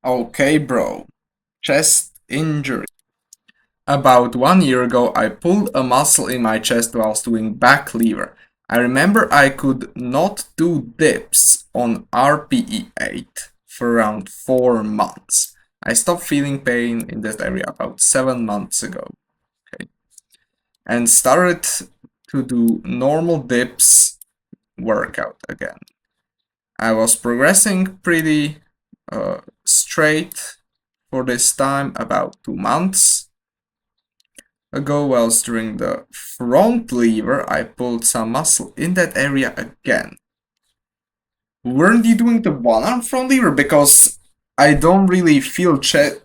Okay, bro. Chest injury. About 1 year ago, I pulled a muscle in my chest whilst doing back lever. I remember I could not do dips on RPE 8 for around 4 months. I stopped feeling pain in that area about 7 months ago. Okay. And started to do normal dips workout again. I was progressing pretty straight for this time about 2 months ago. Whilst doing the front lever, I pulled some muscle in that area again. Weren't you doing the one arm front lever? Because I don't really feel chest.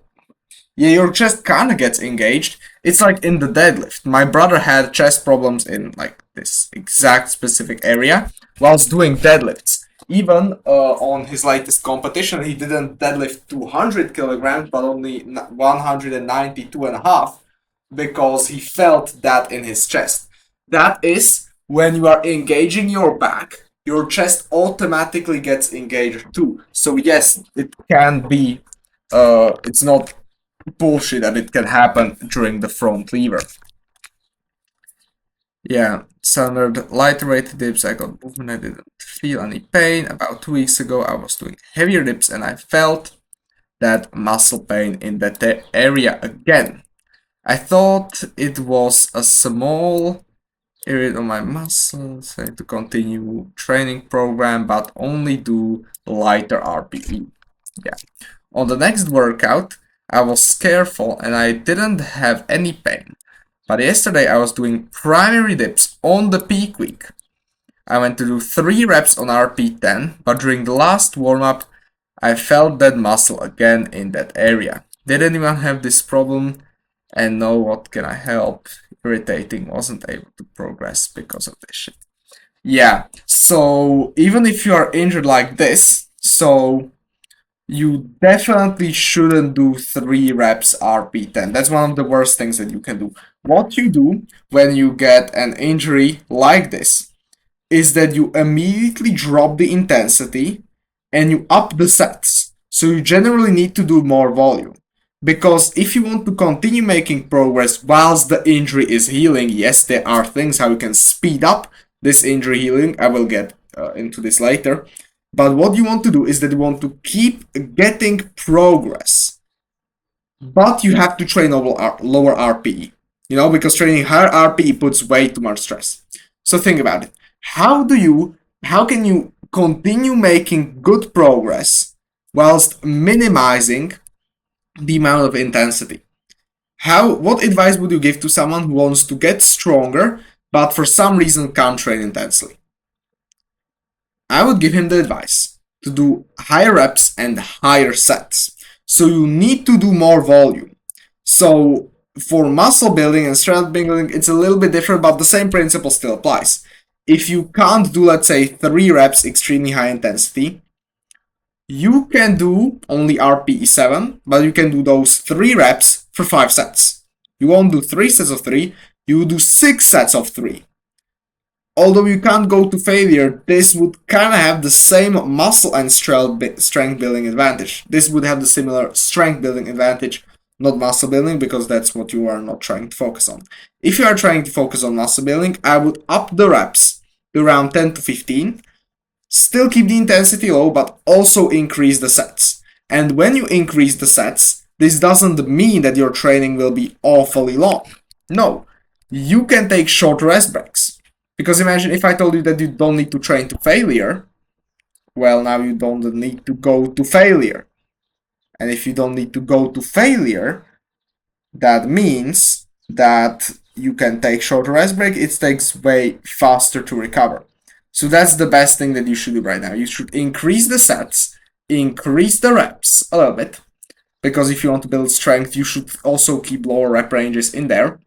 Yeah, your chest kinda gets engaged. It's like in the deadlift. My brother had chest problems in like this exact specific area whilst doing deadlifts. Even on his latest competition, he didn't deadlift 200 kilograms, but only 192 and a half because he felt that in his chest. That is when you are engaging your back, your chest automatically gets engaged too. So yes, it can be. It's not bullshit that it can happen during the front lever. Yeah, standard lighter weight dips. I got movement. I didn't feel any pain. About 2 weeks ago, I was doing heavier dips and I felt that muscle pain in that area again. I thought it was a small area on my muscles. I had to continue training program, but only do lighter RPE. Yeah. On the next workout, I was careful and I didn't have any pain. But yesterday I was doing primary dips on the peak week. I went to do 3 reps on RP10, but during the last warm-up, I felt that muscle again in that area. Did anyone have this problem? And no, what can I help? Irritating, wasn't able to progress because of this shit. Yeah, so even if you are injured like this, so you definitely shouldn't do 3 reps RP10. That's one of the worst things that you can do. What you do when you get an injury like this is that you immediately drop the intensity and you up the sets. So you generally need to do more volume. Because if you want to continue making progress whilst the injury is healing, yes, there are things how you can speed up this injury healing. I will get into this later. But what you want to do is that you want to keep getting progress. But you have to train lower RPE. You know, because training higher RPE puts way too much stress. So think about it. How can you continue making good progress whilst minimizing the amount of intensity? What advice would you give to someone who wants to get stronger, but for some reason can't train intensely? I would give him the advice to do higher reps and higher sets. So you need to do more volume. So for muscle building and strength building, it's a little bit different, but the same principle still applies. If you can't do, let's say, 3 reps extremely high intensity, you can do only RPE 7, but you can do those 3 reps for 5 sets. You won't do 3 sets of 3, you do 6 sets of 3. Although you can't go to failure, this would kind of have the same muscle and strength building advantage. This would have the similar strength building advantage, not muscle building, because that's what you are not trying to focus on. If you are trying to focus on muscle building, I would up the reps to around 10 to 15. Still keep the intensity low, but also increase the sets. And when you increase the sets, this doesn't mean that your training will be awfully long. No, you can take short rest breaks. Because imagine if I told you that you don't need to train to failure, well, now you don't need to go to failure. And if you don't need to go to failure, that means that you can take short rest break. It takes way faster to recover. So that's the best thing that you should do right now. You should increase the sets, increase the reps a little bit, because if you want to build strength, you should also keep lower rep ranges in there.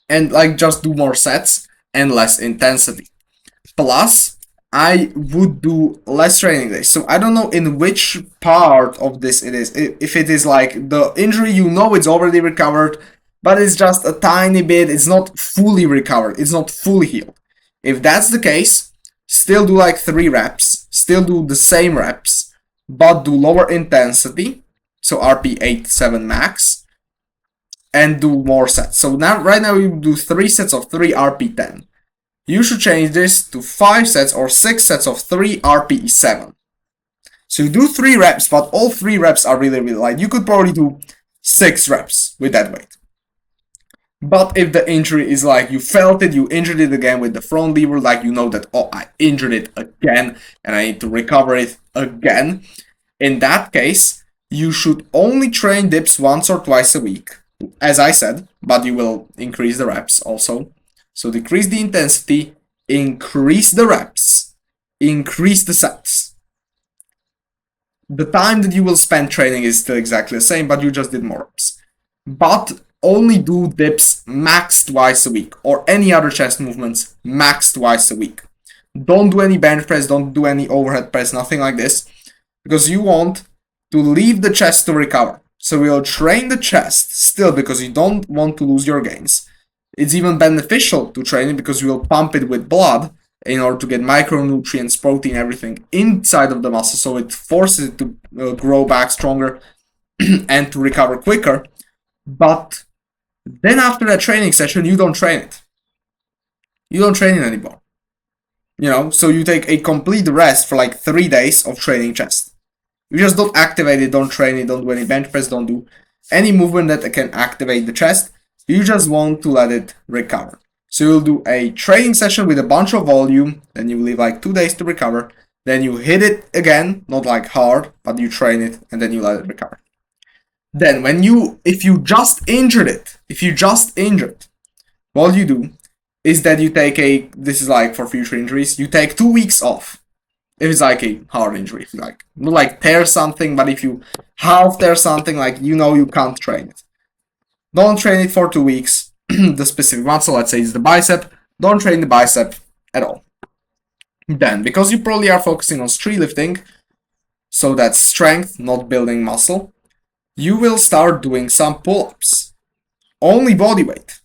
And like just do more sets and less intensity. Plus, I would do less training days. So I don't know in which part of this it is. If it is like the injury, you know it's already recovered, but it's just a tiny bit. It's not fully recovered. It's not fully healed. If that's the case, still do like 3 reps. Still do the same reps. but do lower intensity, so RP 87 max, and do more sets. So now, right now, you do 3 sets of 3 RP 10. You should change this to 5 sets or 6 sets of 3 RP 7. So you do 3 reps, but all 3 reps are really, really light. You could probably do 6 reps with that weight. But if the injury is like you felt it, you injured it again with the front lever, like you know that, oh, I injured it again and I need to recover it again. In that case, you should only train dips once or twice a week, as I said, but you will increase the reps also. So decrease the intensity, increase the reps, increase the sets. The time that you will spend training is still exactly the same, but you just did more reps. But only do dips max twice a week, or any other chest movements max twice a week. Don't do any bench press, don't do any overhead press, nothing like this, because you want to leave the chest to recover. So you'll train the chest still because you don't want to lose your gains. It's even beneficial to train it because you will pump it with blood in order to get micronutrients, protein, everything inside of the muscle, so it forces it to grow back stronger and to recover quicker. But then after that training session, you don't train it. You don't train it anymore. So you take a complete rest for like 3 days of training chest. You just don't activate it, don't train it, don't do any bench press, don't do any movement that can activate the chest. You just want to let it recover. So you'll do a training session with a bunch of volume, then you leave like 2 days to recover, then you hit it again, not like hard, but you train it, and then you let it recover. Then if you just injured, what you do is that you take this is like for future injuries, you take 2 weeks off. If it's like a hard injury, if you not like tear something, but if you half tear something, like you can't train it. Don't train it for 2 weeks, the specific muscle, let's say it's the bicep, don't train the bicep at all. Then, because you probably are focusing on streetlifting, so that's strength, not building muscle, you will start doing some pull-ups. Only body weight.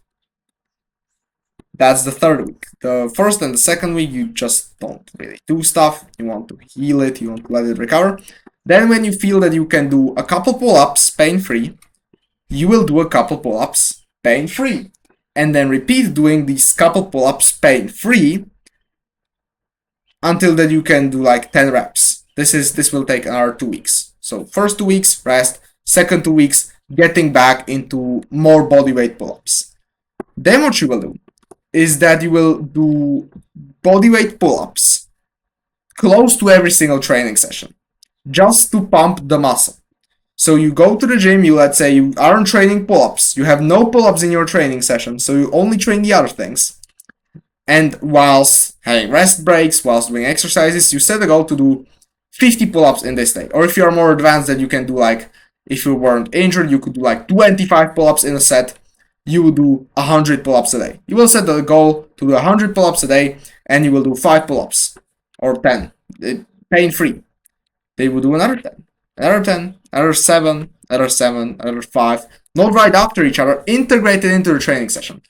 That's the 3rd week. The 1st and the 2nd week, you just don't really do stuff. You want to heal it, you want to let it recover. Then when you feel that you can do a couple pull-ups pain-free, you will do a couple pull-ups pain-free. And then repeat doing these couple pull-ups pain-free until that you can do like 10 reps. This will take another 2 weeks. So first 2 weeks, rest. Second 2 weeks, getting back into more bodyweight pull-ups. Then what you will do is that you will do bodyweight pull-ups close to every single training session, just to pump the muscle. So you go to the gym, let's say you aren't training pull-ups, you have no pull-ups in your training session, so you only train the other things. And whilst having rest breaks, whilst doing exercises, you set a goal to do 50 pull-ups in this day. Or if you are more advanced, then you can do like, if you weren't injured, you could do like 25 pull-ups in a set. You will do 100 pull-ups a day. You will set the goal to do 100 pull-ups a day, and you will do 5 pull-ups or 10, pain-free. They will do another 10, another 10, another 7, another 7, another 5, not right after each other, integrated into the training session.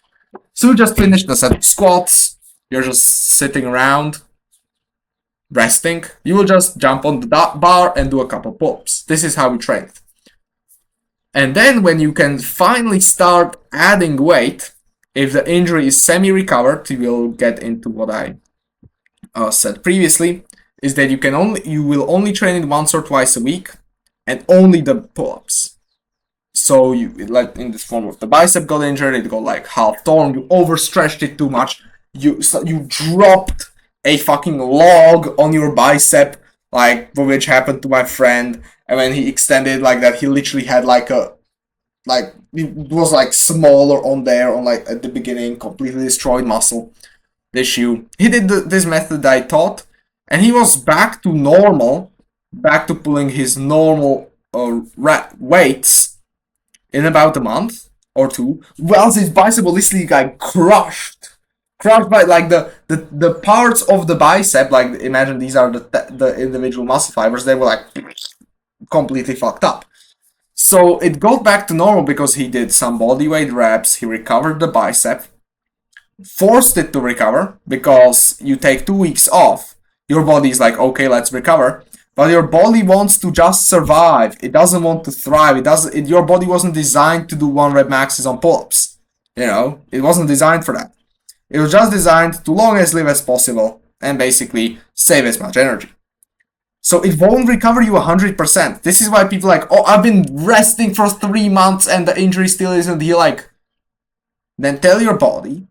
So you just finished the set of squats. You're just sitting around, resting. You will just jump on the bar and do a couple pull-ups. This is how we train it. And then when you can finally start adding weight, if the injury is semi-recovered, you will get into what I said previously, is that you will only train it once or twice a week, and only the pull-ups. So you, like in this form of the bicep got injured, it got like half torn, you overstretched it too much, you dropped a fucking log on your bicep, like which happened to my friend. And when he extended like that, he literally had it was like smaller on there, on like at the beginning, completely destroyed muscle tissue. He did this method I taught, and he was back to normal, back to pulling his normal weights in about a month or 2, whilst his bicep was literally like crushed by like the parts of the bicep, like imagine these are the individual muscle fibers, they were like completely fucked up. So it got back to normal because he did some bodyweight reps, he recovered the bicep, forced it to recover because you take 2 weeks off, your body is like, okay, let's recover. But your body wants to just survive. It doesn't want to thrive. Your body wasn't designed to do 1 rep maxes on pull-ups. You know, it wasn't designed for that. It was just designed to longest live as possible and basically save as much energy. So it won't recover you 100%. This is why people are like, oh, I've been resting for 3 months and the injury still isn't healed. Like, then tell your body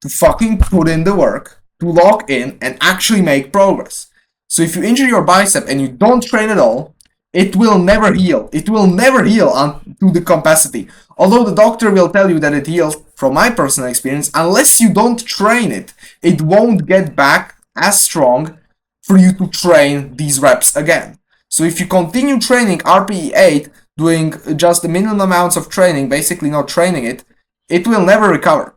to fucking put in the work, to lock in and actually make progress. So if you injure your bicep and you don't train at all, it will never heal. It will never heal to the capacity. Although the doctor will tell you that it heals, from my personal experience, unless you don't train it, it won't get back as strong for you to train these reps again. So if you continue training RPE 8, doing just the minimum amounts of training, basically not training it, it will never recover.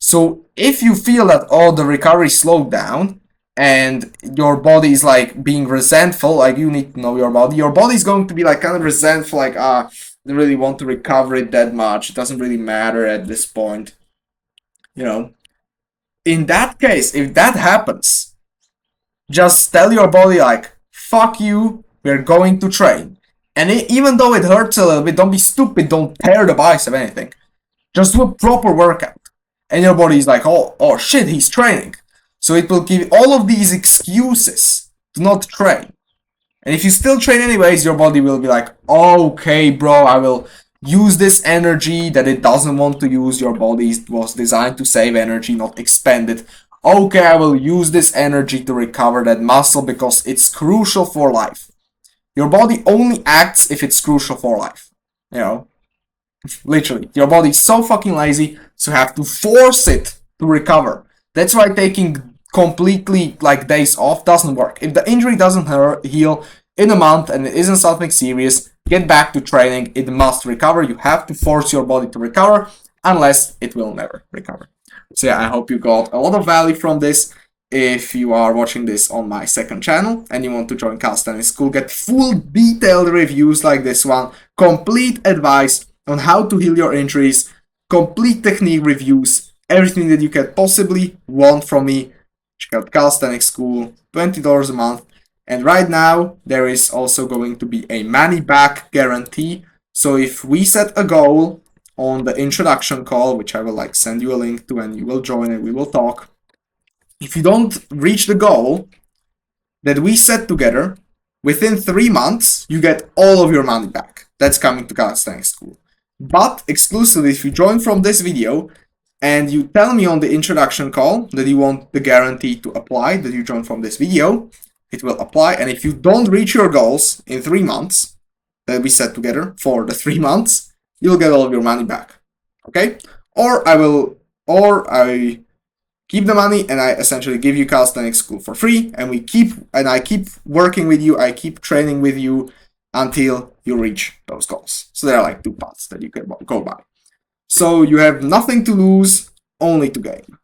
So if you feel that, oh, the recovery slowed down, and your body is like being resentful, like you need to know your body. Your body is going to be like kind of resentful, like, I don't really want to recover it that much. It doesn't really matter at this point. You know, in that case, if that happens, just tell your body like, fuck you, we're going to train. And even though it hurts a little bit, don't be stupid, don't tear the bicep, anything. Just do a proper workout. And your body is like, oh shit, he's training. So it will give all of these excuses to not train. And if you still train anyways, your body will be like, okay, bro, I will use this energy that it doesn't want to use. Your body was designed to save energy, not expend it. Okay, I will use this energy to recover that muscle because it's crucial for life. Your body only acts if it's crucial for life. You know, literally, your body is so fucking lazy, so you have to force it to recover. That's why taking completely like days off doesn't work. If the injury doesn't heal in a month and it isn't something serious, get back to training. It must recover. You have to force your body to recover, unless it will never recover. So yeah, I hope you got a lot of value from this. If you are watching this on my second channel and you want to join Calisthenics School, get full detailed reviews like this one, complete advice on how to heal your injuries, complete technique reviews, everything that you could possibly want from me. Check out Calisthenics School, $20 a month. And right now, there is also going to be a money back guarantee. So if we set a goal on the introduction call, which I will like send you a link to and you will join and we will talk. If you don't reach the goal that we set together, within 3 months, you get all of your money back. That's coming to Calisthenics School. But exclusively, if you join from this video and you tell me on the introduction call that you want the guarantee to apply, that you join from this video, it will apply. And if you don't reach your goals in 3 months that we set together for the 3 months, you'll get all of your money back. Okay? Or I keep the money and I essentially give you Calisthenics School for free, and I keep working with you, I keep training with you until you reach those goals. So there are like 2 paths that you can go by. So you have nothing to lose, only to gain.